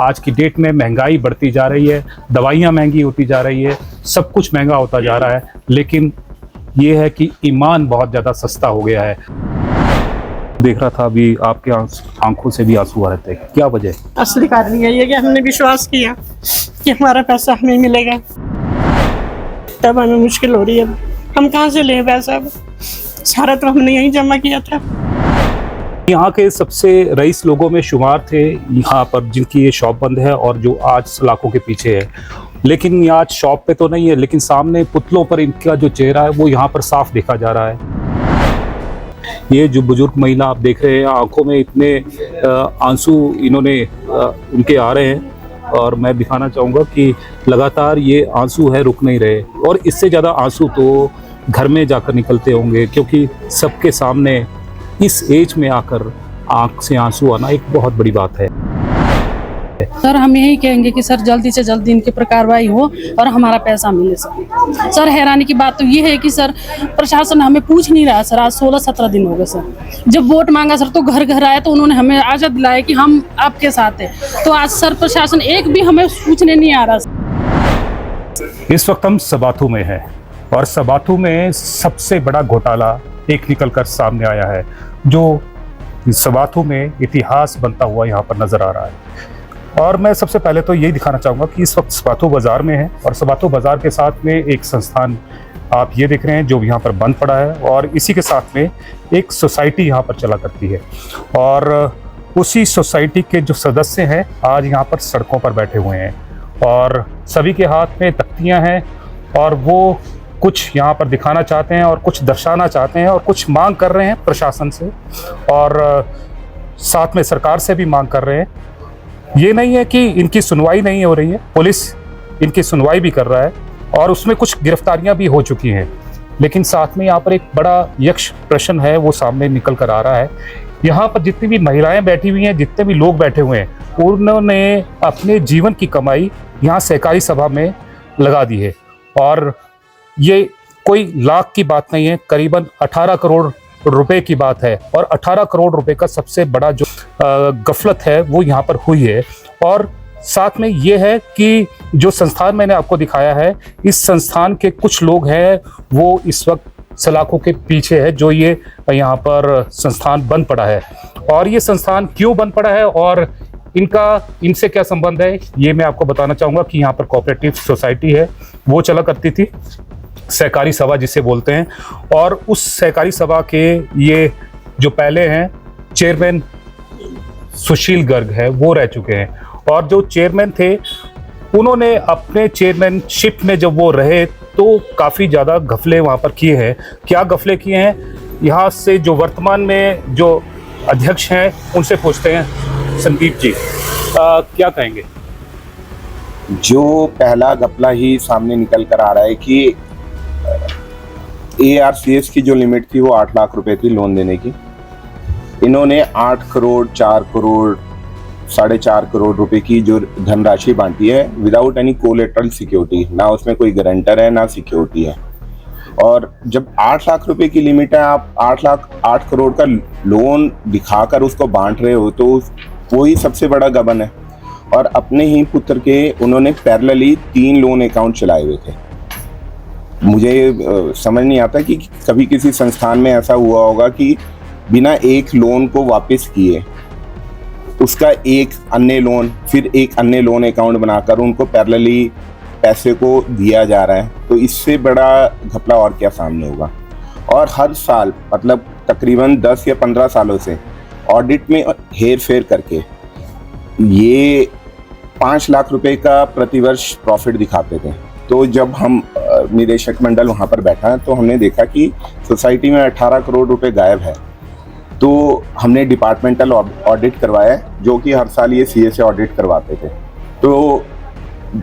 आज की डेट में महंगाई बढ़ती जा रही है, दवाइयाँ महंगी होती जा रही है, सब कुछ महंगा होता जा रहा है, लेकिन ये है कि ईमान बहुत ज़्यादा सस्ता हो गया है। देख रहा था अभी आपके आंखों से भी आंसू आ रहे थे, क्या वजह? असली कारण यही है कि हमने विश्वास किया कि हमारा पैसा हमें मिलेगा, तब हमें मुश्किल हो रही है। हम कहाँ से लें पैसा? सारा तो हमने यहीं जमा किया था। यहाँ के सबसे रईस लोगों में शुमार थे यहाँ पर, जिनकी ये शॉप बंद है और जो आज सलाखों के पीछे है। लेकिन ये आज शॉप पे तो नहीं है, लेकिन सामने पुतलों पर इनका जो चेहरा है वो यहाँ पर साफ देखा जा रहा है। ये जो बुजुर्ग महिला आप देख रहे हैं, आंखों में इतने आंसू इन्होंने उनके आ रहे हैं, और मैं दिखाना चाहूँगा कि लगातार ये आंसू है, रुक नहीं रहे। और इससे ज़्यादा आंसू तो घर में जाकर निकलते होंगे, क्योंकि सबके सामने इस एज में आकर आंख से आंसू आना एक बहुत बड़ी बात है। सर हम यही कहेंगे कि सर जल्दी से जल्दी इनकी पर कार्रवाई हो और हमारा पैसा मिले सर। हैरानी की बात तो ये है कि सर प्रशासन हमें पूछ नहीं रहा सर। आज 16-17 दिन हो गए सर। जब वोट मांगा सर तो घर घर आए तो उन्होंने हमें आशा दिलाया कि हम आपके साथ हैं, तो आज सर प्रशासन एक भी हमें पूछने नहीं आ रहा। इस वक्त हम सबाथू में हैं और सबाथू में सबसे बड़ा घोटाला एक निकलकर सामने आया है, जो सबाथू में इतिहास बनता हुआ यहाँ पर नजर आ रहा है। और मैं सबसे पहले तो यही दिखाना चाहूँगा कि इस वक्त सबाथू बाज़ार में है, और सबाथू बाज़ार के साथ में एक संस्थान आप ये देख रहे हैं जो यहाँ पर बंद पड़ा है, और इसी के साथ में एक सोसाइटी यहाँ पर चला करती है। और उसी सोसाइटी के जो सदस्य हैं आज यहाँ पर सड़कों पर बैठे हुए हैं, और सभी के हाथ में तख्तियाँ हैं, और वो कुछ यहाँ पर दिखाना चाहते हैं और कुछ दर्शाना चाहते हैं और कुछ मांग कर रहे हैं प्रशासन से, और साथ में सरकार से भी मांग कर रहे हैं। ये नहीं है कि इनकी सुनवाई नहीं हो रही है, पुलिस इनकी सुनवाई भी कर रहा है और उसमें कुछ गिरफ्तारियां भी हो चुकी हैं, लेकिन साथ में यहाँ पर एक बड़ा यक्ष प्रश्न है वो सामने निकल कर आ रहा है। यहाँ पर जितनी भी महिलाएं बैठी हुई हैं, जितने भी लोग बैठे हुए हैं, उन्होंने अपने जीवन की कमाई यहाँ सहकारी सभा में लगा दी है, और ये कोई लाख की बात नहीं है, करीबन 18 करोड़ रुपए की बात है। और 18 करोड़ रुपए का सबसे बड़ा जो गफलत है वो यहाँ पर हुई है। और साथ में ये है कि जो संस्थान मैंने आपको दिखाया है, इस संस्थान के कुछ लोग हैं वो इस वक्त सलाखों के पीछे है, जो ये यहाँ पर संस्थान बंद पड़ा है। और ये संस्थान क्यों बंद पड़ा है और इनसे क्या संबंध है, ये मैं आपको बताना चाहूँगा कि यहाँ पर कोऑपरेटिव सोसाइटी है, वो चला करती थी, सहकारी सभा जिसे बोलते हैं। और उस सहकारी सभा के ये जो पहले हैं चेयरमैन सुशील गर्ग है, वो रह चुके हैं। और जो चेयरमैन थे उन्होंने अपने चेयरमैनशिप में जब वो रहे तो काफ़ी ज़्यादा घपले वहाँ पर किए हैं। क्या घपले किए हैं, यहाँ से जो वर्तमान में जो अध्यक्ष हैं उनसे पूछते हैं। संदीप जी क्या कहेंगे? जो पहला घपला ही सामने निकल कर आ रहा है कि ARCS की जो लिमिट थी वो 8 लाख रुपए थी लोन देने की। इन्होंने 8 करोड़ 4 करोड़ 4.5 करोड़ रुपए की जो धनराशि बांटी है विदाउट एनी कोलेटरल सिक्योरिटी, ना उसमें कोई गारंटर है ना सिक्योरिटी है। और जब 8 लाख रुपए की लिमिट है, आप 8 करोड़ का लोन दिखाकर उसको बांट रहे हो, तो वही सबसे बड़ा गबन है। और अपने ही पुत्र के उन्होंने पैरेलली 3 लोन अकाउंट चलाए हुए थे। मुझे समझ नहीं आता कि कभी किसी संस्थान में ऐसा हुआ होगा कि बिना एक लोन को वापस किए उसका एक अन्य लोन, फिर एक अन्य लोन अकाउंट बनाकर उनको पैरेलली पैसे को दिया जा रहा है। तो इससे बड़ा घपला और क्या सामने होगा। और हर साल मतलब तकरीबन 10 या 15 सालों से ऑडिट में हेर फेर करके ये 5 लाख रुपए का प्रतिवर्ष प्रॉफिट दिखाते थे। तो जब हम निदेशक मंडल वहाँ पर बैठा तो हमने देखा कि सोसाइटी में 18 करोड़ रुपए गायब है। तो हमने डिपार्टमेंटल ऑडिट करवाया, जो कि हर साल ये CA से ऑडिट करवाते थे। तो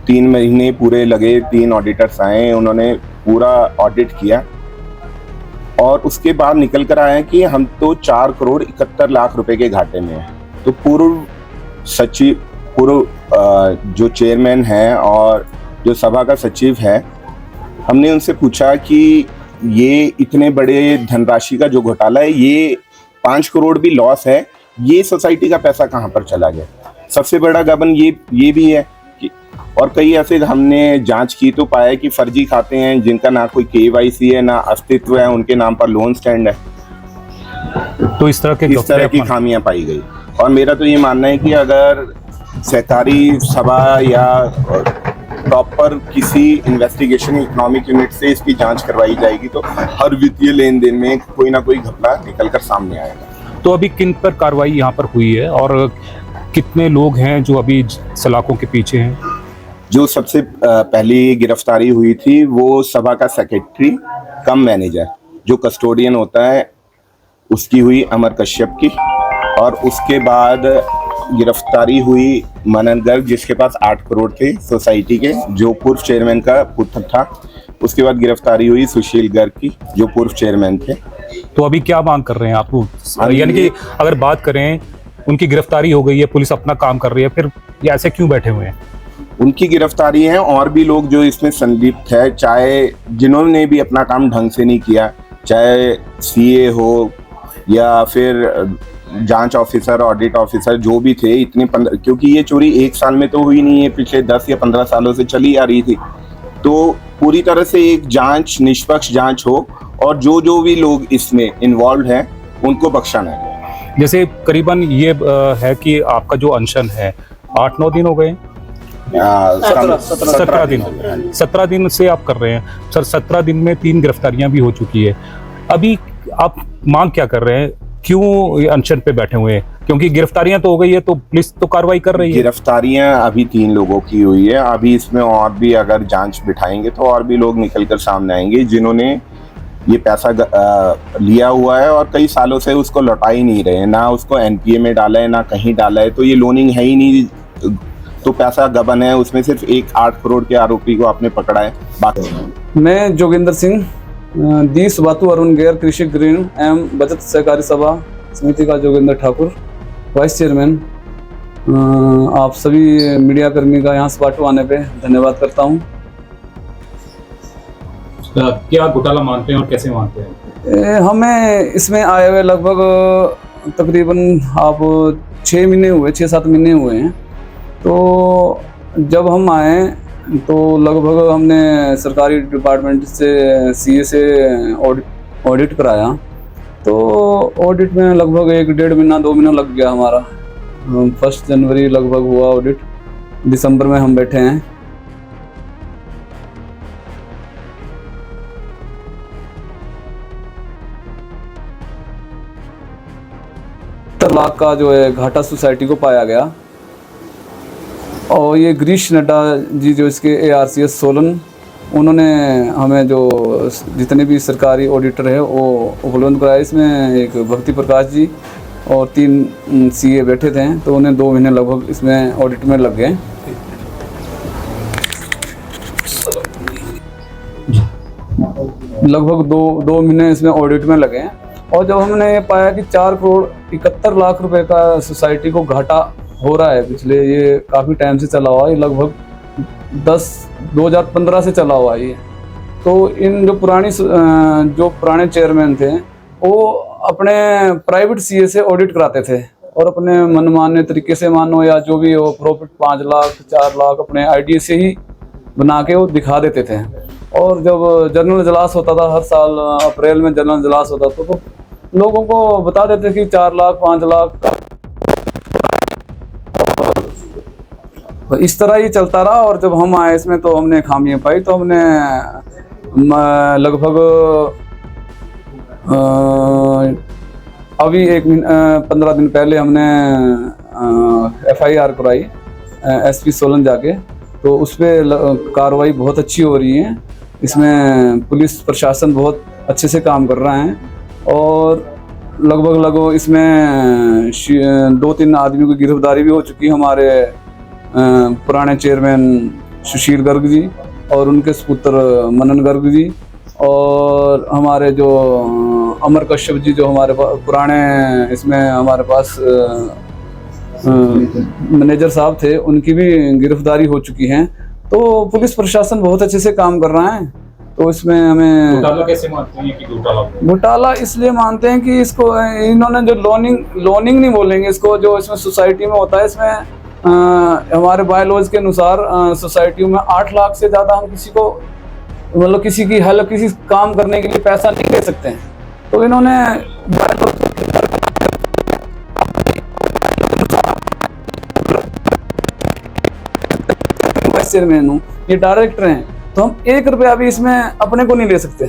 3 महीने पूरे लगे, 3 ऑडिटर्स आए, उन्होंने पूरा ऑडिट किया और उसके बाद निकल कर आए कि हम तो 4 करोड़ 71 लाख रुपए के घाटे में हैं। तो पूर्व जो चेयरमैन है और जो सभा का सचिव है, हमने उनसे पूछा कि ये इतने बड़े धनराशि का जो घोटाला है, ये 5 करोड़ भी लॉस है, ये सोसाइटी का पैसा कहाँ पर चला गया? सबसे बड़ा गबन ये भी है कि और कई ऐसे हमने जांच की तो पाया कि फर्जी खाते हैं जिनका ना कोई KYC है, ना अस्तित्व है, उनके नाम पर लोन स्टैंड है। तो इस तरह की खामियां पाई गई। और मेरा तो ये मानना है कि अगर सहकारी सभा या प्रॉपर किसी इन्वेस्टिगेशन इकोनॉमिक यूनिट से इसकी जांच करवाई जाएगी तो हर वित्तीय लेन देन में कोई ना कोई घपला निकल कर सामने आएगा। तो अभी किन पर कार्रवाई यहाँ पर हुई है और कितने लोग हैं जो अभी सलाखों के पीछे हैं? जो सबसे पहली गिरफ्तारी हुई थी वो सभा का सेक्रेटरी कम मैनेजर जो कस्टोडियन होता है उसकी हुई, अमर कश्यप की। और उसके बाद गिरफ्तारी हुई मनन गर्ग जिसके पास 8 करोड़ थे सोसाइटी के, जो पूर्व चेयरमैन का पुत्र था। उसके बाद गिरफ्तारी हुई सुशील गर्ग की जो पूर्व चेयरमैन थे। तो अभी क्या मांग कर रहे हैं आप? यानी कि अगर बात करें उनकी गिरफ्तारी हो गई है, पुलिस अपना काम कर रही है, फिर ये ऐसे क्यों बैठे हुए हैं? उनकी गिरफ्तारी है और भी लोग जो इसमें संलिप्त है, चाहे जिन्होंने भी अपना काम ढंग से नहीं किया, चाहे CA हो या फिर जांच ऑफिसर, ऑडिट ऑफिसर, जो भी थे। इतने क्योंकि ये चोरी 1 साल में तो हुई नहीं है, पिछले 10 या 15 सालों से चली आ रही थी। तो पूरी तरह से एक जांच, निष्पक्ष जांच हो और जो भी लोग इसमें इन्वॉल्व हैं उनको बख्शा न जाए। जैसे करीबन ये है कि आपका जो अनशन है 8-9 दिन हो गए, 17 दिन से आप कर रहे हैं सर। 17 दिन में 3 गिरफ्तारियां भी हो चुकी है। अभी आप मांग क्या कर रहे हैं? क्यों अनशन पे बैठे हुए हैं? क्योंकि गिरफ्तारियां तो हो गई है तो पुलिस तो कार्रवाई कर रही है। गिरफ्तारियां अभी 3 लोगों की हुई है। अभी इसमें और भी अगर जांच बिठाएंगे तो और भी लोग निकल कर सामने आएंगे जिन्होंने ये पैसा लिया हुआ है और कई सालों से उसको लौटा ही नहीं रहे, ना उसको NPA में डाला है ना कहीं डाला है। तो ये लोनिंग है ही नहीं, तो पैसा गबन है। उसमें सिर्फ एक 8 करोड़ के आरोपी को आपने पकड़ा है। बाकी मैं जोगिंदर सिंह, दी सुबातु अरुण गैर कृषि ग्रीन एवं बचत सहकारी सभा समिति का जोगिंदर ठाकुर, वाइस चेयरमैन। आप सभी मीडिया कर्मी का यहाँ सुबाटू आने पे धन्यवाद करता हूँ। क्या घोटाला मानते हैं और कैसे मानते हैं? हमें इसमें आए हुए लगभग तकरीबन आप 6-7 महीने हुए हैं। तो जब हम आए तो लगभग हमने सरकारी डिपार्टमेंट से CA से ऑडिट कराया। तो ऑडिट में लगभग 1-1.5 महीना 2 महीना लग गया हमारा। 1 जनवरी लगभग हुआ ऑडिट, दिसंबर में हम बैठे हैं। लाख का जो है घाटा सोसाइटी को पाया गया। और ये गिरीश नड्डा जी जो इसके ARCS सोलन, उन्होंने हमें जो जितने भी सरकारी ऑडिटर है वो उपलब्ध कराए। इसमें एक भक्ति प्रकाश जी और 3 CA बैठे थे, तो उन्हें 2 महीने लगभग इसमें ऑडिट में लग गए। लगभग दो महीने इसमें ऑडिट में लगे। और जब हमने ये पाया कि 4 करोड़ 71 लाख रुपए का सोसाइटी को घाटा हो रहा है, पिछले ये काफ़ी टाइम से चला हुआ है, लगभग 2015 से चला हुआ है ये। तो इन जो पुराने चेयरमैन थे वो अपने प्राइवेट CA से ऑडिट कराते थे और अपने मनमाने तरीके से, मानो या जो भी हो, प्रॉफिट 5 लाख 4 लाख अपने आइडिया से ही बना के वो दिखा देते थे। और जब जनरल इजलास होता था, हर साल अप्रैल में जनरल इजलास होता था, तो लोगों को बता देते कि 4 लाख 5 लाख का। तो इस तरह ही चलता रहा। और जब हम आए इसमें तो हमने खामियां पाई। तो हमने लगभग अभी 15 दिन पहले हमने FIR कराई SP सोलन जाके। तो उस पर कार्रवाई बहुत अच्छी हो रही है। इसमें पुलिस प्रशासन बहुत अच्छे से काम कर रहा है और लगभग इसमें 2-3 आदमी की गिरफ्तारी भी हो चुकी है। हमारे पुराने चेयरमैन सुशील गर्ग जी और उनके सुपुत्र मनन गर्ग जी, और हमारे जो अमर कश्यप जी जो हमारे पुराने इसमें हमारे पास मैनेजर साहब थे, उनकी भी गिरफ्तारी हो चुकी है। तो पुलिस प्रशासन बहुत अच्छे से काम कर रहा है। तो इसमें हमें घोटाला कैसे मानते हैं कि घोटाला इसलिए मानते हैं कि इसको इन्होंने जो लोनिंग नहीं बोलेंगे इसको, जो इसमें सोसाइटी में होता है, इसमें हमारे बायलॉज के अनुसार सोसाइटियों में 8 लाख से ज़्यादा हम किसी को मतलब किसी की हेल्प किसी काम करने के लिए पैसा नहीं दे सकते हैं। तो इन्होंने वाइस चेयरमैन हूँ, ये डायरेक्टर हैं, तो हम 1 रुपया भी इसमें अपने को नहीं ले सकते।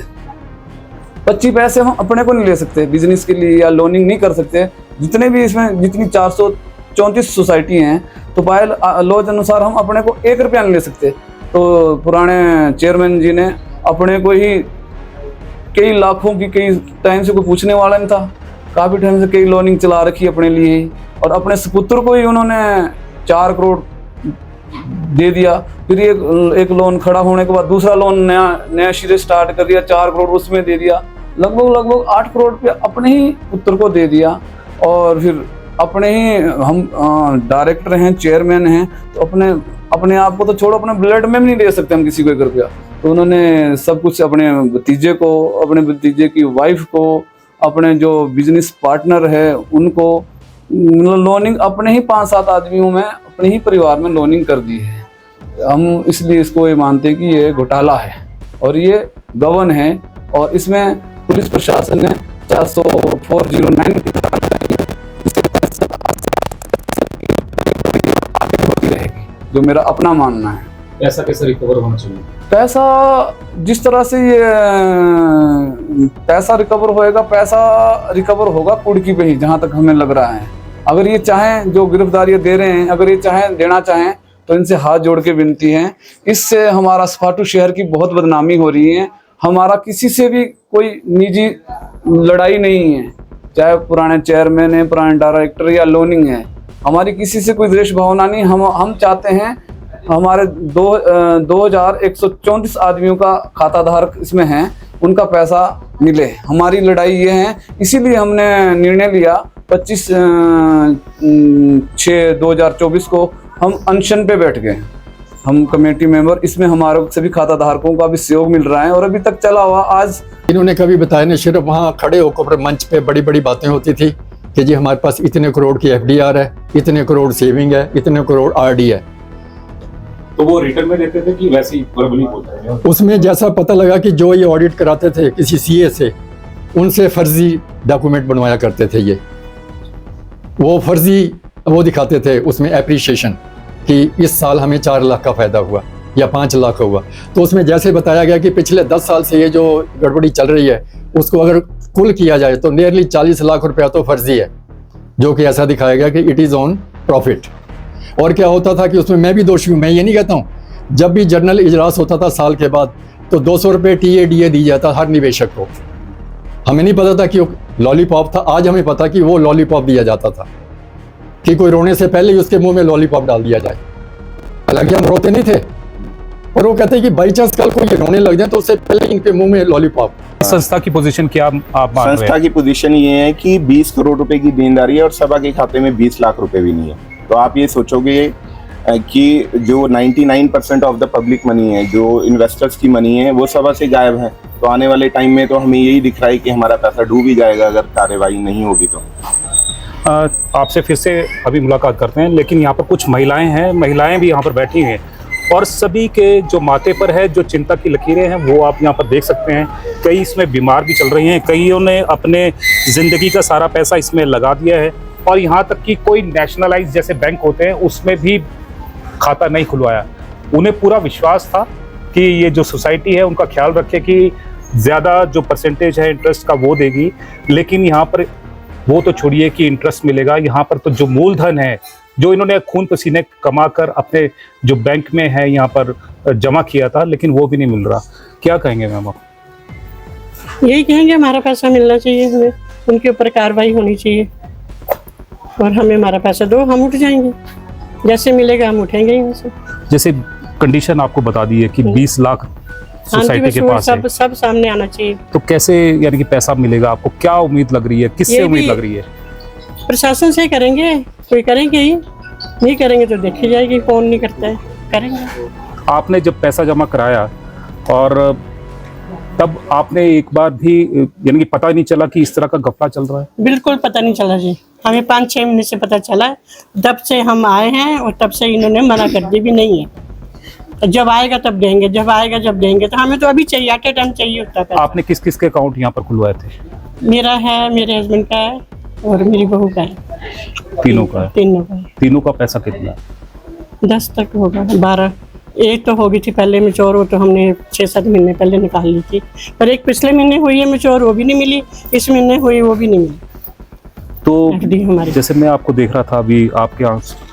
25 पैसे हम अपने को नहीं ले सकते बिजनेस के लिए या लोनिंग नहीं कर सकते। जितने भी इसमें जितनी 434 सोसाइटी हैं तो बाय लॉज अनुसार हम अपने को 1 रुपया नहीं ले सकते। तो पुराने चेयरमैन जी ने अपने को ही कई लाखों की कई टाइम से कोई पूछने वाला नहीं था, काफ़ी टाइम से कई लोनिंग चला रखी अपने लिए, और अपने सपुत्र को ही उन्होंने 4 करोड़ दे दिया। फिर एक लोन खड़ा होने के बाद दूसरा लोन नया सिरे स्टार्ट कर दिया, 4 करोड़ उसमें दे दिया, लगभग 8 करोड़ रुपया अपने ही पुत्र को दे दिया। और फिर अपने ही हम डायरेक्टर हैं, चेयरमैन हैं, तो अपने आप को तो छोड़ो, अपने ब्लड में भी नहीं दे सकते हम किसी को 1 रुपया। तो उन्होंने सब कुछ अपने भतीजे को, अपने भतीजे की वाइफ को, अपने जो बिजनेस पार्टनर है उनको लोनिंग अपने ही 5-7 आदमियों में अपने ही परिवार में लोनिंग कर दी है। हम इसलिए इसको ये मानते हैं कि ये घोटाला है और ये गबन है, और इसमें पुलिस प्रशासन ने 40409 जो मेरा अपना मानना है। पैसा कैसे रिकवर होना चाहिए? पैसा जिस तरह से ये पैसा रिकवर होगा कुड़की पे ही, जहां तक हमें लग रहा है। अगर ये चाहें, जो गिरफ्तारियां दे रहे हैं, अगर ये चाहें देना चाहें तो इनसे हाथ जोड़ के विनती है। इससे हमारा स्पाटू शहर की बहुत बदनामी हो रही है। हमारा किसी से भी कोई निजी लड़ाई नहीं है, चाहे पुराने चेयरमैन है, पुराने डायरेक्टर या लोनिंग है, हमारी किसी से कोई द्वेष भावना नहीं। हम चाहते हैं हमारे 2134 आदमियों का खाता धारक इसमें हैं, उनका पैसा मिले। हमारी लड़ाई ये है, इसीलिए हमने निर्णय लिया 25/6/2024 को हम अनशन पे बैठ गए, हम कमेटी मेंबर। इसमें हमारे सभी खाता धारकों का भी सहयोग मिल रहा है और अभी तक चला हुआ। आज इन्होंने कभी बताया नहीं, सिर्फ वहाँ खड़े होकर मंच पे बड़ी बड़ी बातें होती थी कि जी हमारे पास इतने करोड़ की FDR है, इतने करोड़ सेविंग है, इतने करोड़ RD है। तो वो रिटर्न में देते थे कि वैसे ही वर्बली बोलते हैं? उसमें जैसा पता लगा कि जो ये ऑडिट कराते थे किसी CA से, उनसे फर्जी डॉक्यूमेंट बनवाया करते थे। ये वो फर्जी वो दिखाते थे उसमें एप्रिशिएशन कि इस साल हमें 4 लाख का फायदा हुआ या 5 लाख हुआ। तो उसमें जैसे बताया गया कि पिछले 10 साल से ये जो गड़बड़ी चल रही है उसको अगर कुल किया जाए तो नियरली 40 लाख रुपया तो फर्जी है, जो कि ऐसा दिखाया गया कि इट इज़ ऑन प्रॉफिट। और क्या होता था कि उसमें मैं भी दोषी हूँ, मैं ये नहीं कहता हूँ। जब भी जर्नल इजलास होता था साल के बाद तो 200 रुपये TADA दी जाता हर निवेशक को। हमें नहीं पता था कि वो लॉलीपॉप था, आज हमें पता कि वो लॉलीपॉप दिया जाता था कि कोई रोने से पहले ही उसके मुंह में लॉलीपॉप डाल दिया जाए। हालांकि हम रोते नहीं थे, और वो कहते हैं कि बाई चांस कल को ये रोने लग जाए तो उससे पहले इनके मुंह में लॉलीपॉप। संस्था की पोजीशन क्या आप मान रहे हैं? संस्था की पोजीशन ये है कि 20 करोड़ रुपए की देनदारी है और सभा के खाते में 20 लाख रुपए भी नहीं है। तो आप ये सोचोगे कि जो 99% ऑफ द पब्लिक मनी है, जो इन्वेस्टर्स की मनी है, वो सभा से गायब है। तो आने वाले टाइम में तो हमें यही दिख रहा है कि हमारा पैसा डूब ही जाएगा अगर कार्रवाई नहीं होगी तो। आपसे फिर से अभी मुलाकात करते हैं, लेकिन यहाँ पर कुछ महिलाएं हैं, महिलाएं भी यहाँ पर बैठी हैं और सभी के जो माथे पर है जो चिंता की लकीरें हैं वो आप यहाँ पर देख सकते हैं। कई इसमें बीमार भी चल रही हैं, कईयों ने अपने ज़िंदगी का सारा पैसा इसमें लगा दिया है, और यहाँ तक कि कोई नेशनलाइज जैसे बैंक होते हैं उसमें भी खाता नहीं खुलवाया। उन्हें पूरा विश्वास था कि ये जो सोसाइटी है उनका ख्याल रखे कि ज़्यादा जो परसेंटेज है इंटरेस्ट का वो देगी, लेकिन यहाँ पर वो तो छोड़िए कि इंटरेस्ट मिलेगा, यहाँ पर तो जो मूलधन है जो इन्होंने खून पसीने कमा कर अपने जो बैंक में है यहाँ पर जमा किया था, लेकिन वो भी नहीं मिल रहा। क्या कहेंगे मैम आप? यही कहेंगे हमारा पैसा मिलना चाहिए, हमें उनके ऊपर कार्रवाई होनी चाहिए और हमें हमारा पैसा दो, हम उठ जाएंगे, जैसे मिलेगा हम उठेंगे ही वैसे। जैसे कंडीशन आपको बता दी है कि 20 लाख सोसाइटी के पास है, सब सामने आना चाहिए। तो कैसे यानी कि पैसा मिलेगा आपको? क्या उम्मीद लग रही है, किससे उम्मीद लग रही है? प्रशासन से करेंगे, कोई करेंगे ही, नहीं करेंगे तो देखी जाएगी कौन नहीं करता है, करेंगे। आपने जब पैसा जमा कराया और तब आपने एक बार भी यानी कि पता नहीं चला कि इस तरह का घपला चल रहा है? बिल्कुल पता नहीं चला जी, हमें 5-6 महीने से पता चला, तब से हम आए हैं और तब से इन्होंने मना कर दी भी नहीं है, जब आएगा तब देंगे, जब आएगा जब देंगे। तो हमें तो अभी चाहिए, एट ए टाइम चाहिए होता है। आपने किस किस के अकाउंट यहाँ पर खुलवाए थे? मेरा है, मेरे हस्बैंड का है और मेरी बहू का है। तीनों का है? तीनों का है। तीनों का पैसा कितना? 10 तक होगा, 12। एक तो हो गई थी पहले मैच्योर, वो तो हमने 6-7 महीने पहले निकाल ली थी, पर एक पिछले महीने हुई है मैच्योर, वो भी नहीं मिली, इस महीने हुई वो भी नहीं मिली। तो FD हमारी। जैसे मैं आपको देख रहा था अभी, आपके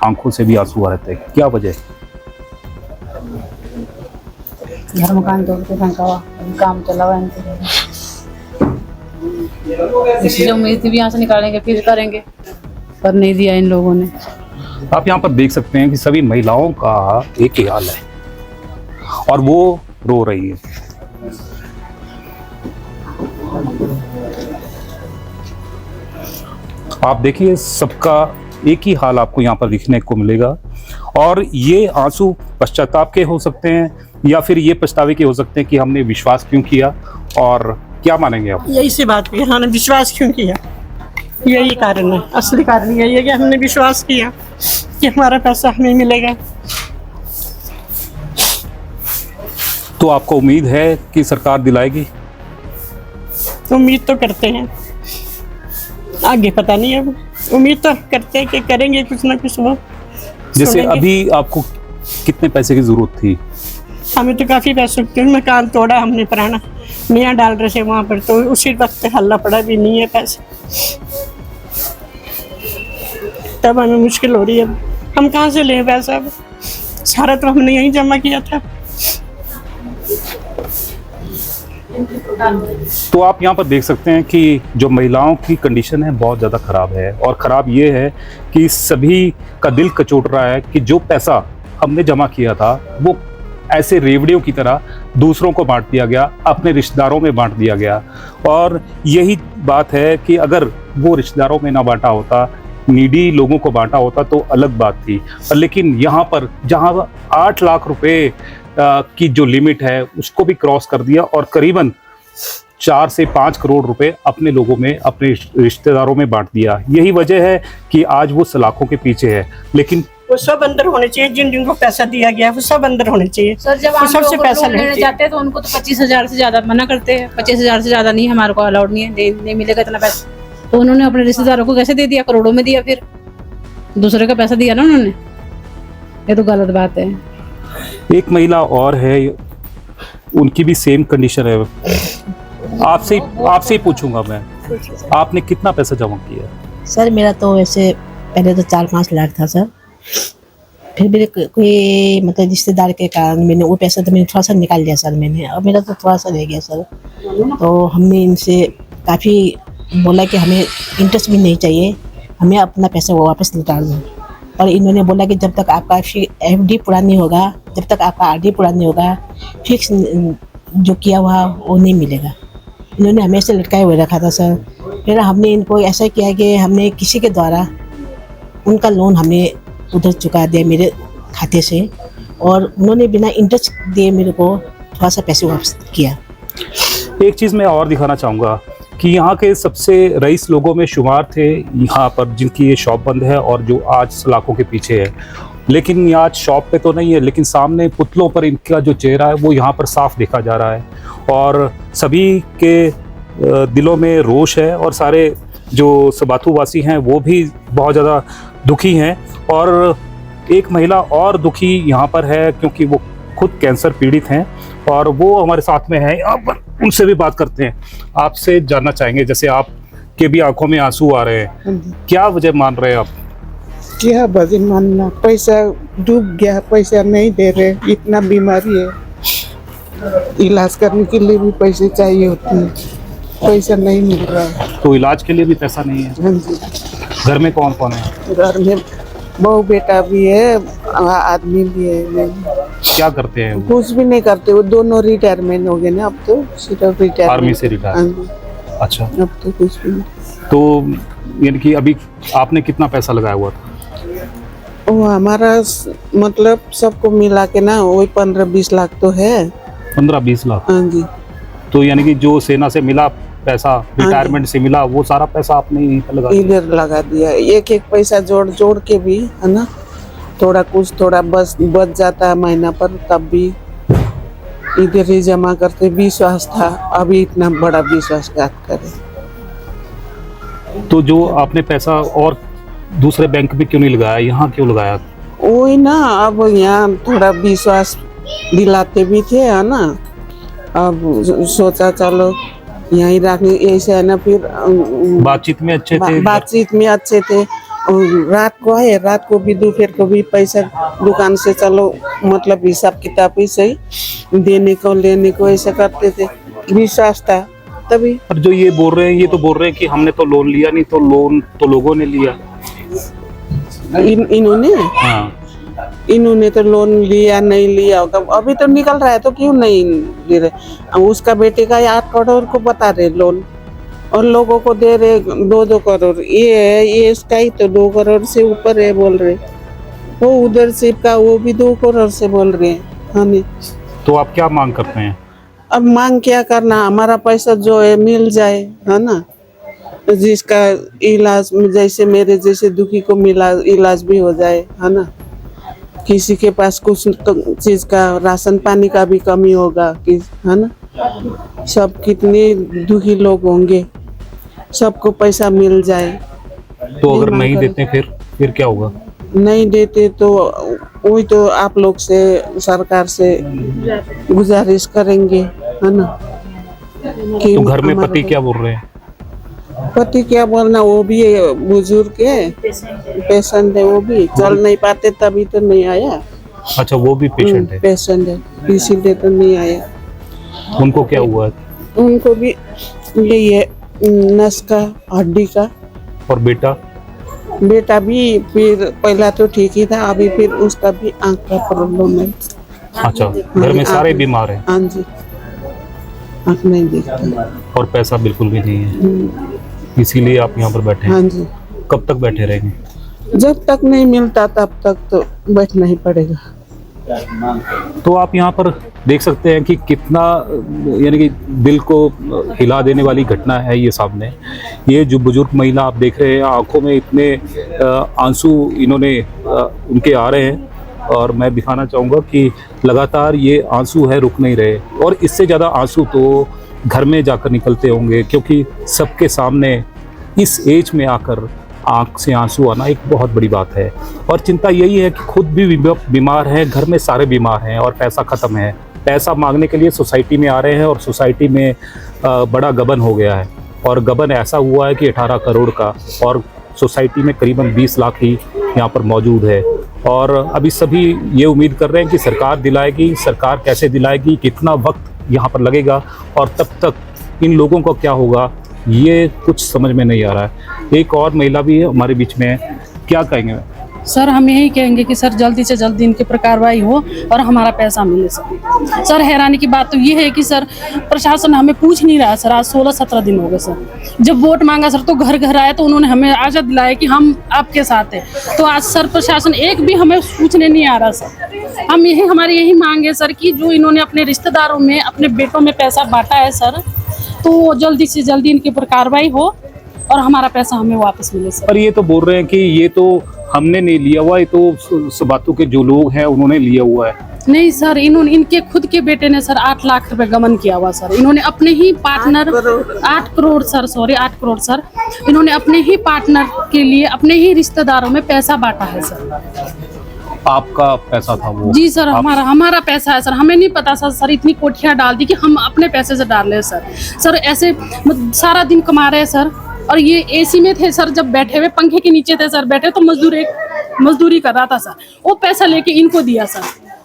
आंखों से भी आंसू आ रहे थे, क्या वजह है? घर मकान तोड़ के फेंका हुआ, काम चला हुआ इनके, इसलिए उम्मीद थी भी यहाँ से निकालेंगे फिर करेंगे, पर नहीं दिया इन लोगों ने। आप यहाँ पर देख सकते हैं कि सभी महिलाओं का एक ही हाल है और वो रो रही है। आप देखिए, सबका एक ही हाल आपको यहाँ पर दिखने को मिलेगा और ये आंसू पश्चाताप के हो सकते हैं या फिर ये पछतावे के हो सकते हैं कि हमने विश्वास क्यों किया। और क्या मानेंगे आप? यही सी बात है, हमने विश्वास क्यों किया, यही कारण है, असली कारण यही है कि हमने विश्वास किया कि हमारा पैसा हमें मिलेगा। तो आपको उम्मीद है कि सरकार दिलाएगी? उम्मीद तो करते हैं, आगे पता नहीं, अब उम्मीद तो करते हैं कि करेंगे कुछ ना कुछ वो। जैसे सुनेंगे। अभी आपको कितने पैसे की जरूरत थी? हमें तो काफ़ी पैसे के, मकान तोड़ा हमने पुराना, मियाँ डाल रहे थे वहाँ पर, तो उसी वक्त हल्ला पड़ा भी नहीं है पैसे, तब हमें मुश्किल हो रही है। हम कहाँ से लें पैसा, अब सारा तो हमने यहीं जमा किया था। तो आप यहाँ पर देख सकते हैं कि जो महिलाओं की कंडीशन है बहुत ज़्यादा ख़राब है और ख़राब ये है कि सभी का दिल कचोट रहा है कि जो पैसा हमने जमा किया था वो ऐसे रेवड़ियों की तरह दूसरों को बांट दिया गया, अपने रिश्तेदारों में बांट दिया गया। और यही बात है कि अगर वो रिश्तेदारों में ना बांटा होता, नीडी लोगों को बांटा होता तो अलग बात थी। लेकिन यहाँ पर जहाँ 8 लाख रुपए की जो लिमिट है उसको भी क्रॉस कर दिया और करीबन 4 से 5 करोड़ रुपए अपने लोगों में, अपने रिश्तेदारों में बांट दिया। यही वजह है कि आज वो सलाखों के पीछे है। लेकिन वो सब अंदर होने चाहिए, जिन जिनको पैसा दिया गया वो सब अंदर होने चाहिए। सर जब वो हम सबसे लोग पैसा लोन लेने लेते जाते हैं तो उनको तो 25,000 से ज्यादा मना करते हैं, 25,000 से ज्यादा नहीं, हमारे को अलाउड नहीं है, नहीं मिलेगा इतना पैसा। तो उन्होंने अपने रिश्तेदारों को कैसे दे दिया, करोड़ों में दिया, फिर दूसरे का पैसा दिया ना उन्होंने, ये तो गलत बात है। एक महिला और है, उनकी भी सेम कंडीशन है। आपसे ही पूछूंगा मैं, आपने कितना पैसा जमा किया? सर मेरा तो वैसे पहले तो 4-5 लाख था सर, फिर मेरे कोई मतलब रिश्तेदार के कारण मैंने वो पैसा तो मैंने थोड़ा सा निकाल लिया सर मैंने, अब मेरा तो थोड़ा सा रह गया सर। तो हमने इनसे काफ़ी बोला कि हमें इंटरेस्ट भी नहीं चाहिए, हमें अपना पैसा वो वापस लौटा दो। और इन्होंने बोला कि जब तक आपका FD पूरा नहीं होगा, जब तक आपका RD पूरा नहीं होगा, फिक्स जो किया हुआ वो नहीं मिलेगा। इन्होंने हमेशा लटकाए हुए रखा था सर। फिर हमने इनको ऐसा किया कि हमने किसी के द्वारा उनका लोन हमने उधर चुका दिया मेरे खाते से, और उन्होंने बिना इंटरेस्ट दिए मेरे को थोड़ा सा पैसे वापस किया। एक चीज़ मैं और दिखाना चाहूँगा कि यहाँ के सबसे रईस लोगों में शुमार थे यहाँ पर, जिनकी ये शॉप बंद है और जो आज सलाखों के पीछे है। लेकिन ये आज शॉप पे तो नहीं है, लेकिन सामने पुतलों पर इनका जो चेहरा है वो यहाँ पर साफ देखा जा रहा है और सभी के दिलों में रोष है और सारे जो सबाथू वासी हैं वो भी बहुत ज़्यादा दुखी हैं। और एक महिला और दुखी यहाँ पर है क्योंकि वो खुद कैंसर पीड़ित हैं और वो हमारे साथ में है यहाँ पर, उनसे भी बात करते हैं। आपसे जानना चाहेंगे, जैसे आपके भी आंखों में आंसू आ रहे हैं, क्या वजह मान रहे हैं आप? क्या वजह मानना, पैसा डूब गया, पैसा नहीं दे रहे, इतना बीमारी है, इलाज करने के लिए भी पैसे चाहिए होते हैं, पैसा नहीं मिल रहा है। तो इलाज के लिए भी पैसा नहीं है? हाँ जी। घर में कौन कौन है? घर में बहू बेटा भी है, आदमी भी है। क्या करते हैं वो? कुछ भी नहीं करते, वो दोनों रिटायरमेंट हो गए ना, अब तो सिर्फ रिटायरमेंट। आर्मी से रिटायर? अच्छा। अब तो कुछ भी नहीं। तो यानी कि अभी आपने कितना पैसा लगाया हुआ था? वो हमारा मतलब सबको मिला के ना वही 15-20 लाख तो है। 15-20 लाख? हाँ जी। तो यानी कि जो सेना से मिला पैसा, रिटायरमेंट से मिला, वो सारा पैसा आपने यहीं पर लगा दिया? इधर लगा दिया, एक एक पैसा जोड़ जोड़ के भी, है ना, थोड़ा कुछ थोड़ा बच जाता है महीना पर, तब भी इधर ही जमा करते। विश्वास था, अभी इतना बड़ा विश्वासघात करे। तो जो आपने पैसा और दूसरे बैंक में क्यों नहीं लगाया, यहाँ क्यों लगाया? वही ना, अब यहाँ थोड़ा विश्वास दिलाते भी थे, है ना, अब सोचा चलो यहीं रखने, ऐसे है ना। फिर बातचीत में अच्छे थे? बातचीत में अच्छे थे। और रात को भी दोपहर को भी पैसा दुकान से चलो, मतलब हिसाब किताब ही सही, देने को लेने को ऐसा करते थे, विश्वास था तभी। पर जो ये बोल रहे हैं, ये तो बोल रहे हैं कि हमने तो लोन लिया नहीं, तो लोन तो लोगों ने लिया। इन्होंने हाँ, इन्होंने तो लोन लिया नहीं लिया होगा, अभी तो निकल रहा है, तो क्यों नहीं ले रहे? उसका बेटे का 8 करोड़ को बता रहे लोन, और लोगों को दे रहे 2-2 करोड़। ये इसका ही तो 2 करोड़ से ऊपर है बोल रहे। वो उधर से का वो भी 2 करोड़ से बोल रहे हैं हमें। तो आप क्या मांग करते हैं? अब मांग क्या करना, हमारा पैसा जो है मिल जाए, है ना, जिसका इलाज, जैसे मेरे जैसे दुखी को मिला इलाज भी हो जाए, है ना। किसी के पास कुछ चीज का राशन पानी का भी कमी होगा, है ना, सब कितने दुखी लोग होंगे, सबको पैसा मिल जाए। तो अगर नहीं देते फिर क्या होगा? नहीं देते तो वही तो आप लोग से, सरकार से गुजारिश करेंगे, है ना। कि तो घर में पति क्या बोल रहे हैं? पति क्या बोलना, वो भी बुजुर्ग है, पेशेंट है, वो भी चल नहीं पाते, तभी तो नहीं आया। अच्छा, वो भी पेशेंट है? पेशेंट है, इसीलिए तो नहीं आया। उनको क्या हुआ है? उनको भी यही है, नस का, हड्डी का। और बेटा भी फिर पहला तो ठीक ही था, अभी फिर उसका भी आंख का प्रॉब्लम है। अच्छा, घर में सारे बीमार हैं? हाँ जी, आंख नहीं देखता। और पैसा बिल्कुल भी नहीं है, इसीलिए आप यहाँ पर बैठे हैं? हाँ जी। कब तक बैठे रहेंगे? जब तक नहीं मिलता तब तक तो बैठना ही पड़ेगा। तो आप यहाँ पर देख सकते हैं कि कितना, यानी कि दिल को हिला देने वाली घटना है ये सामने। ये जो बुजुर्ग महिला आप देख रहे हैं, आंखों में इतने आंसू इन्होंने उनके आ रहे हैं, और मैं दिखाना चाहूँगा कि लगातार ये आंसू है, रुक नहीं रहे। और इससे ज़्यादा आंसू तो घर में जाकर निकलते होंगे, क्योंकि सबके सामने इस एज में आकर आंख से आंसू आना एक बहुत बड़ी बात है। और चिंता यही है कि खुद भी बीमार है, घर में सारे बीमार हैं, और पैसा ख़त्म है। पैसा मांगने के लिए सोसाइटी में आ रहे हैं, और सोसाइटी में बड़ा गबन हो गया है। और गबन ऐसा हुआ है कि 18 करोड़ का, और सोसाइटी में करीबन 20 लाख ही यहाँ पर मौजूद है। और अभी सभी ये उम्मीद कर रहे हैं कि सरकार दिलाएगी। सरकार कैसे दिलाएगी, कितना वक्त यहाँ पर लगेगा, और तब तक इन लोगों को क्या होगा, ये कुछ समझ में नहीं आ रहा है। एक और महिला भी है हमारे बीच में, क्या कहेंगे? सर हम यही कहेंगे कि सर जल्दी से जल्दी इनकी पर कार्रवाई हो और हमारा पैसा मिले सर। सर हैरानी की बात तो ये है कि सर प्रशासन हमें पूछ नहीं रहा सर। आज 16-17 दिन हो गए सर। जब वोट मांगा सर तो घर घर आए, तो उन्होंने हमें आशा दिलाया कि हम आपके साथ हैं। तो आज सर प्रशासन एक भी हमें पूछने नहीं आ रहा सर। हम हमारी यही मांग है सर कि जो इन्होंने अपने रिश्तेदारों में, अपने बेटों में पैसा बांटा है सर, तो जल्दी से जल्दी इनके ऊपर कार्रवाई हो और हमारा पैसा हमें वापस मिले सर। पर ये तो बोल रहे हैं कि ये तो हमने नहीं लिया हुआ, ये तो सबातू के जो लोग हैं उन्होंने लिया हुआ है। नहीं सर, इन्होंने, इनके खुद के बेटे ने सर 8 लाख रुपए गबन किया हुआ सर। इन्होंने अपने ही पार्टनर 8 करोड़ सर, इन्होंने अपने ही पार्टनर के लिए अपने ही रिश्तेदारों में पैसा बांटा है सर। आपका पैसा था वो? जी सर, हमारा पैसा है सर। हमें नहीं पता सर इतनी कोठियां डाल दी कि हम अपने पैसे से डाल रहे सर। ऐसे सारा दिन कमा रहे हैं सर, और ये एसी में थे सर, जब बैठे हुए पंखे के नीचे थे सर बैठे, तो मजदूरी कर रहा था सर। वो पैसा लेके इनको दिया सर,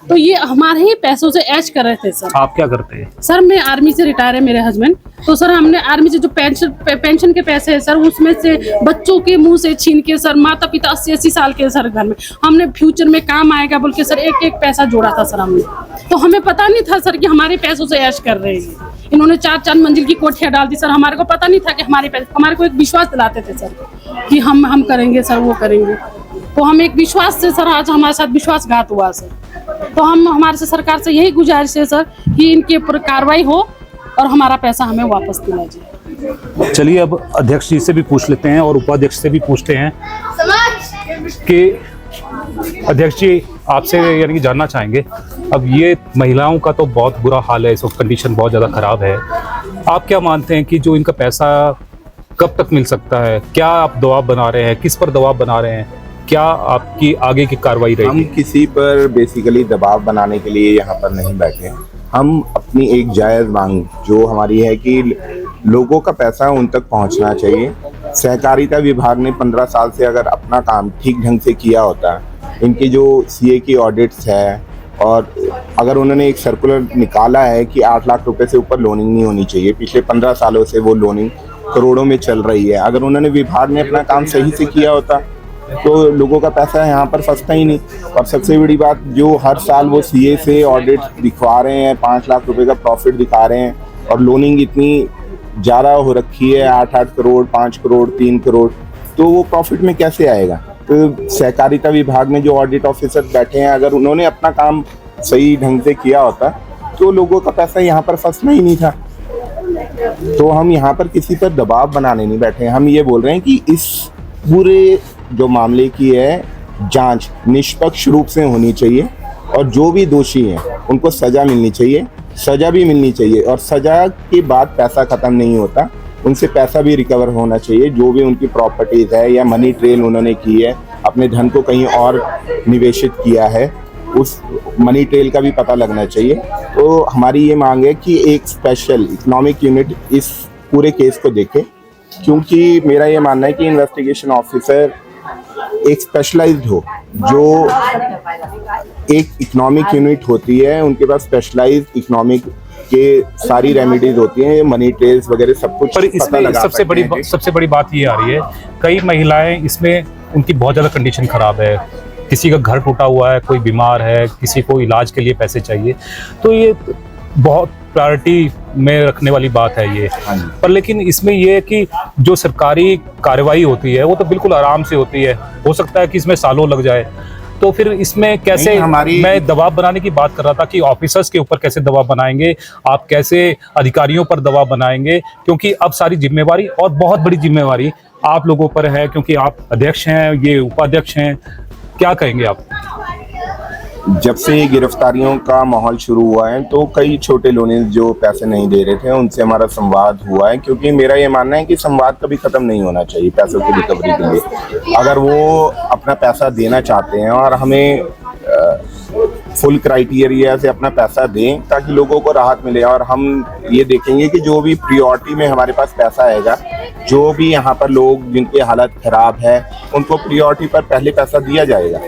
तो ये हमारे ही पैसों से ऐश कर रहे थे सर। आप क्या करते हैं? सर मैं आर्मी से रिटायर है मेरे हस्बैंड, तो सर हमने आर्मी से जो पेंशन के पैसे है सर, उसमें से बच्चों के मुंह से छीन के सर, माता पिता 80-80 साल के सर घर में, हमने फ्यूचर में काम आएगा बोल के सर एक पैसा जोड़ा था सर हमने। तो हमें पता नहीं था सर कि हमारे पैसों से ऐश कर रहे हैं। इन्होंने 4 मंजिल की कोठियां डाल दी सर। हमारे को पता नहीं था कि हमारे को एक विश्वास दिलाते थे सर कि हम करेंगे सर, वो करेंगे। तो हम एक विश्वास से सर, आज हमारे साथ विश्वासघात हुआ सर। तो हम हमारे से सरकार से यही गुजारिश है सर कि इनके ऊपर कार्रवाई हो और हमारा पैसा हमें वापस दिला जाए। चलिए अब अध्यक्ष जी से भी पूछ लेते हैं और उपाध्यक्ष से भी पूछते हैं कि अध्यक्ष जी आपसे यानी कि जानना चाहेंगे, अब ये महिलाओं का तो बहुत बुरा हाल है, इस वक्त कंडीशन बहुत ज़्यादा ख़राब है। आप क्या मानते हैं कि जो इनका पैसा कब तक मिल सकता है? क्या आप दबाव बना रहे हैं, किस पर दबाव बना रहे हैं, क्या आपकी आगे की कार्रवाई रहेगी? हम किसी पर बेसिकली दबाव बनाने के लिए यहाँ पर नहीं बैठे हैं। हम अपनी एक जायज़ मांग जो हमारी है कि लोगों का पैसा उन तक पहुँचना चाहिए। सहकारिता विभाग ने 15 साल से अगर अपना काम ठीक ढंग से किया होता, इनके जो सीए की ऑडिट्स है और अगर उन्होंने एक सर्कुलर निकाला है कि 8 लाख रुपए से ऊपर लोनिंग नहीं होनी चाहिए, पिछले 15 सालों से वो लोनिंग करोड़ों में चल रही है, अगर उन्होंने विभाग ने अपना काम सही से किया होता तो लोगों का पैसा यहाँ पर फंसता ही नहीं। और सबसे बड़ी बात, जो हर साल वो सीए से ऑडिट दिखवा रहे हैं, 5 लाख रुपए का प्रॉफिट दिखा रहे हैं और लोनिंग इतनी ज़्यादा हो रखी है, 8-8 करोड़, 5 करोड़, 3 करोड़, तो वो प्रॉफिट में कैसे आएगा? तो सहकारिता विभाग में जो ऑडिट ऑफिसर बैठे हैं, अगर उन्होंने अपना काम सही ढंग से किया होता तो लोगों का पैसा यहाँ पर फंसना ही नहीं था। तो हम यहाँ पर किसी पर दबाव बनाने नहीं बैठे हैं। हम ये बोल रहे हैं कि इस पूरे जो मामले की है जांच निष्पक्ष रूप से होनी चाहिए और जो भी दोषी हैं उनको सज़ा मिलनी चाहिए, सज़ा भी मिलनी चाहिए। और सज़ा के बाद पैसा ख़त्म नहीं होता, उनसे पैसा भी रिकवर होना चाहिए। जो भी उनकी प्रॉपर्टीज़ है या मनी ट्रेल उन्होंने की है, अपने धन को कहीं और निवेशित किया है, उस मनी ट्रेल का भी पता लगना चाहिए। तो हमारी ये मांग है कि एक स्पेशल इकोनॉमिक यूनिट इस पूरे केस को देखे, क्योंकि मेरा ये मानना है कि इन्वेस्टिगेशन ऑफिसर एक स्पेशलाइज्ड हो, जो एक इकोनॉमिक यूनिट होती है उनके पास स्पेशलाइज्ड इकोनॉमिक के सारी रेमेडीज होती हैं, मनी ट्रेल्स वगैरह सब कुछ। पर इसमें सबसे बड़ी बात ये आ रही है, कई महिलाएं इसमें उनकी बहुत ज़्यादा कंडीशन ख़राब है, किसी का घर टूटा हुआ है, कोई बीमार है, किसी को इलाज के लिए पैसे चाहिए, तो ये बहुत प्रायोरिटी में रखने वाली बात है ये। पर लेकिन इसमें ये है कि जो सरकारी कार्रवाई होती है वो तो बिल्कुल आराम से होती है, हो सकता है कि इसमें सालों लग जाए। तो फिर इसमें कैसे, मैं दबाव बनाने की बात कर रहा था कि ऑफिसर्स के ऊपर कैसे दबाव बनाएंगे, आप कैसे अधिकारियों पर दबाव बनाएंगे, क्योंकि अब सारी जिम्मेवारी और बहुत बड़ी जिम्मेवारी आप लोगों पर है, क्योंकि आप अध्यक्ष हैं, ये उपाध्यक्ष हैं। क्या कहेंगे आप? जब से गिरफ्तारियों का माहौल शुरू हुआ है तो कई छोटे लोनिस जो पैसे नहीं दे रहे थे उनसे हमारा संवाद हुआ है, क्योंकि मेरा ये मानना है कि संवाद कभी ख़त्म नहीं होना चाहिए पैसों की रिकवरी के लिए। अगर वो अपना पैसा देना चाहते हैं और हमें फुल क्राइटेरिया से अपना पैसा दें ताकि लोगों को राहत मिले, और हम ये देखेंगे कि जो भी प्रियोरिटी में हमारे पास पैसा आएगा, जो भी यहाँ पर लोग जिनकी हालत ख़राब है उनको प्रियोरिटी पर पहले पैसा दिया जाएगा।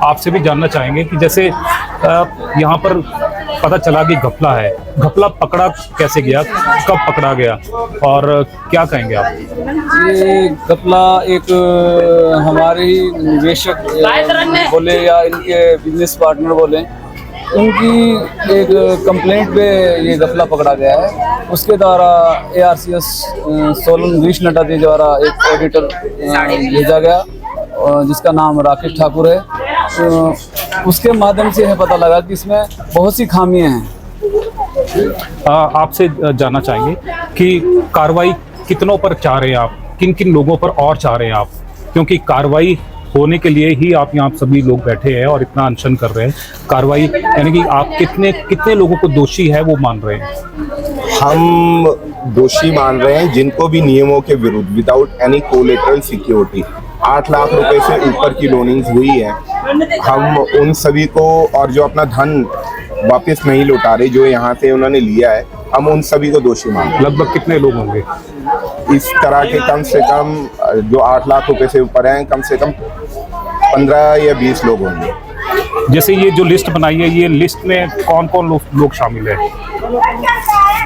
आपसे भी जानना चाहेंगे कि जैसे यहाँ पर पता चला कि घपला है, घपला पकड़ा कैसे गया, कब पकड़ा गया और क्या कहेंगे आप? ये घपला एक हमारे ही निवेशक बोले या इनके बिजनेस पार्टनर बोले, उनकी एक कंप्लेंट पे ये घपला पकड़ा गया है। उसके द्वारा ARCS सोलन गिरीश नटादी द्वारा एक ऑडिटर भेजा गया जिसका नाम राकेश ठाकुर है। उसके माध्यम से हमें पता लगा कि इसमें बहुत सी खामियां हैं। आपसे जानना चाहेंगे कि कार्रवाई कितनों पर चाह रहे हैं आप, किन किन लोगों पर और चाह रहे हैं आप, क्योंकि कार्रवाई होने के लिए ही आप यहाँ सभी लोग बैठे हैं और इतना अनशन कर रहे हैं। कार्रवाई यानी कि आप कितने लोगों को दोषी है वो मान रहे हैं? हम दोषी मान रहे हैं जिनको भी नियमों के विरुद्ध without any collateral security 8 lakh रुपए से ऊपर की लोनिंग हुई है, हम उन सभी को, और जो अपना धन वापस नहीं लौटा रहे जो यहाँ से उन्होंने लिया है, हम उन सभी को दोषी मान रहे हैं। लगभग कितने लोग होंगे इस तरह के? कम से कम जो 8 लाख रुपए से ऊपर हैं, कम से कम 15 या 20 लोग होंगे। जैसे ये जो लिस्ट बनाई है, ये लिस्ट में कौन कौन लोग शामिल है?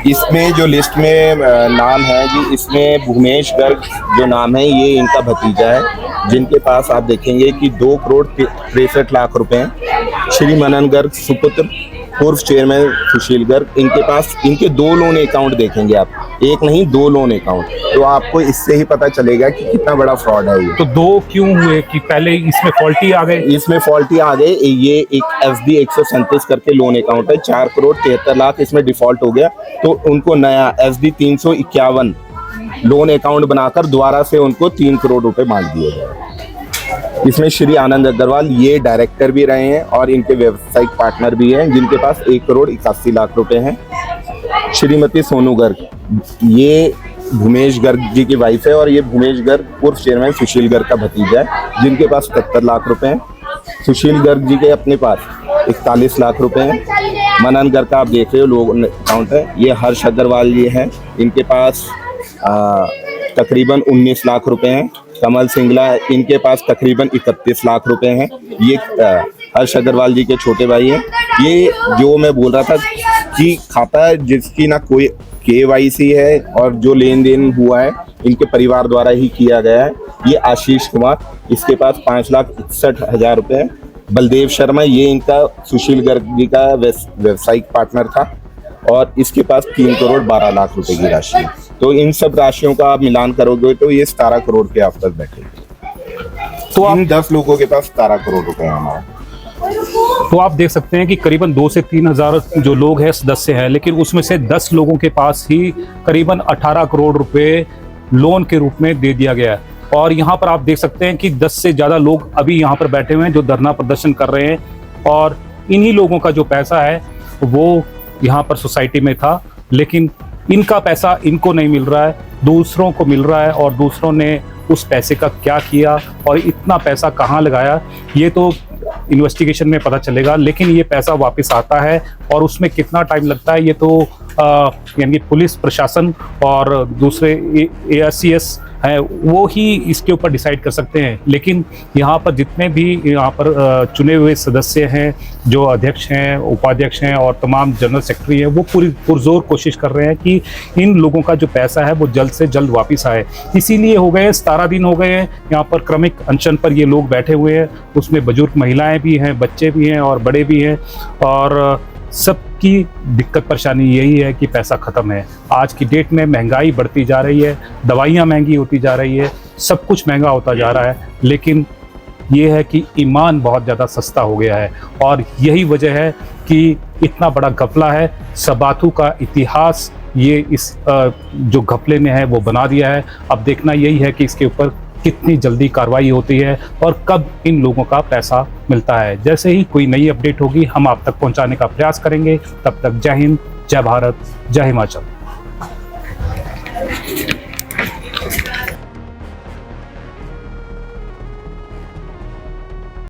इसमें जो लिस्ट में नाम है जी, इसमें भूमेश गर्ग जो नाम है ये इनका भतीजा है, जिनके पास आप देखेंगे कि 2 करोड़ 63 लाख रुपए हैं। श्री मनन गर्ग सुपुत्र पूर्व चेयरमैन सुशील गर्ग, इनके पास इनके 2 लोन अकाउंट देखेंगे आप, एक नहीं 2 लोन अकाउंट, तो आपको इससे ही पता चलेगा कि कितना बड़ा फ्रॉड है ये। तो 2 क्यों हुए कि पहले इसमें फॉल्टी आ गए? इसमें फॉल्टी आ गए। ये एक FD 137 करके लोन अकाउंट है, 4 करोड़ 73 लाख इसमें डिफॉल्ट हो गया, तो उनको नया SD 351 लोन अकाउंट बनाकर दोबारा से उनको 3 करोड़ रुपए बांट दिए गए। इसमें श्री आनंद अग्रवाल ये डायरेक्टर भी रहे हैं और इनके व्यावसायिक पार्टनर भी हैं, जिनके पास 1 करोड़ 81 लाख रुपए हैं। श्रीमती सोनू गर्ग, ये भूमेश गर्ग जी की वाइफ है और ये भूमेश गर्ग पूर्व चेयरमैन सुशील गर्ग का भतीजा है, जिनके पास 77 लाख रुपए हैं। सुशील गर्ग जी के अपने पास 41 लाख रुपए हैं। मनन गर्ग का आप देख रहे हो लोन अकाउंट है। ये हर्ष अग्रवाल जी हैं, इनके पास तकरीबन 19 लाख रुपए हैं। कमल सिंगला, इनके पास तकरीबन 31 लाख रुपए हैं। ये हर्ष अग्रवाल जी के छोटे भाई हैं। ये जो मैं बोल रहा था कि खाता जिसकी ना कोई KYC है और जो लेन देन हुआ है इनके परिवार द्वारा ही किया गया है, ये आशीष कुमार, इसके पास 5,61,000 रुपए है। बलदेव शर्मा, ये इनका सुशील गर्ग जी का व्यवसायिक पार्टनर था और इसके पास 3 करोड़ 12 लाख रुपए की राशि है। तो इन सब राशियों का आप मिलान करोगे तो ये 17 करोड़ के आसपास बैठेगी। तो इन 10 लोगों के पास 17 करोड़ रुपए है हमारा। तो आप देख सकते हैं कि करीबन 2 से 3 हजार जो लोग हैं सदस्य हैं, लेकिन उसमें से 10 लोगों के पास ही करीबन 18 करोड़ रुपए लोन के रूप में दे दिया गया है। और यहाँ पर आप देख सकते हैं कि 10 से ज़्यादा लोग अभी यहाँ पर बैठे हुए हैं जो धरना प्रदर्शन कर रहे हैं, और इन्हीं लोगों का जो पैसा है वो यहाँ पर सोसाइटी में था, लेकिन इनका पैसा इनको नहीं मिल रहा है, दूसरों को मिल रहा है, और दूसरों ने उस पैसे का क्या किया और इतना पैसा कहाँ लगाया ये तो इन्वेस्टिगेशन में पता चलेगा। लेकिन ये पैसा वापस आता है और उसमें कितना टाइम लगता है ये तो यानी पुलिस प्रशासन और दूसरे ARCS हैं वो ही इसके ऊपर डिसाइड कर सकते हैं। लेकिन यहाँ पर जितने भी यहाँ पर चुने हुए सदस्य हैं, जो अध्यक्ष हैं, उपाध्यक्ष हैं और तमाम जनरल सेक्रेटरी हैं, वो पूरी पुरजोर कोशिश कर रहे हैं कि इन लोगों का जो पैसा है वो जल्द से जल्द वापस आए। इसीलिए हो गए 17 दिन हो गए हैं यहाँ पर क्रमिक अनशन पर ये लोग बैठे हुए हैं। उसमें बुजुर्ग महिलाएं भी हैं, बच्चे भी हैं और बड़े भी हैं, और सबकी दिक्कत परेशानी यही है कि पैसा ख़त्म है। आज की डेट में महंगाई बढ़ती जा रही है, दवाइयाँ महंगी होती जा रही है, सब कुछ महंगा होता जा रहा है, लेकिन ये है कि ईमान बहुत ज़्यादा सस्ता हो गया है। और यही वजह है कि इतना बड़ा घपला है। सबाथू का इतिहास ये इस जो घपले ने है वो बना दिया है। अब देखना यही है कि इसके ऊपर कितनी जल्दी कार्रवाई होती है और कब इन लोगों का पैसा मिलता है। जैसे ही कोई नई अपडेट होगी हम आप तक पहुंचाने का प्रयास करेंगे। तब तक जय हिंद, जय भारत, जय हिमाचल।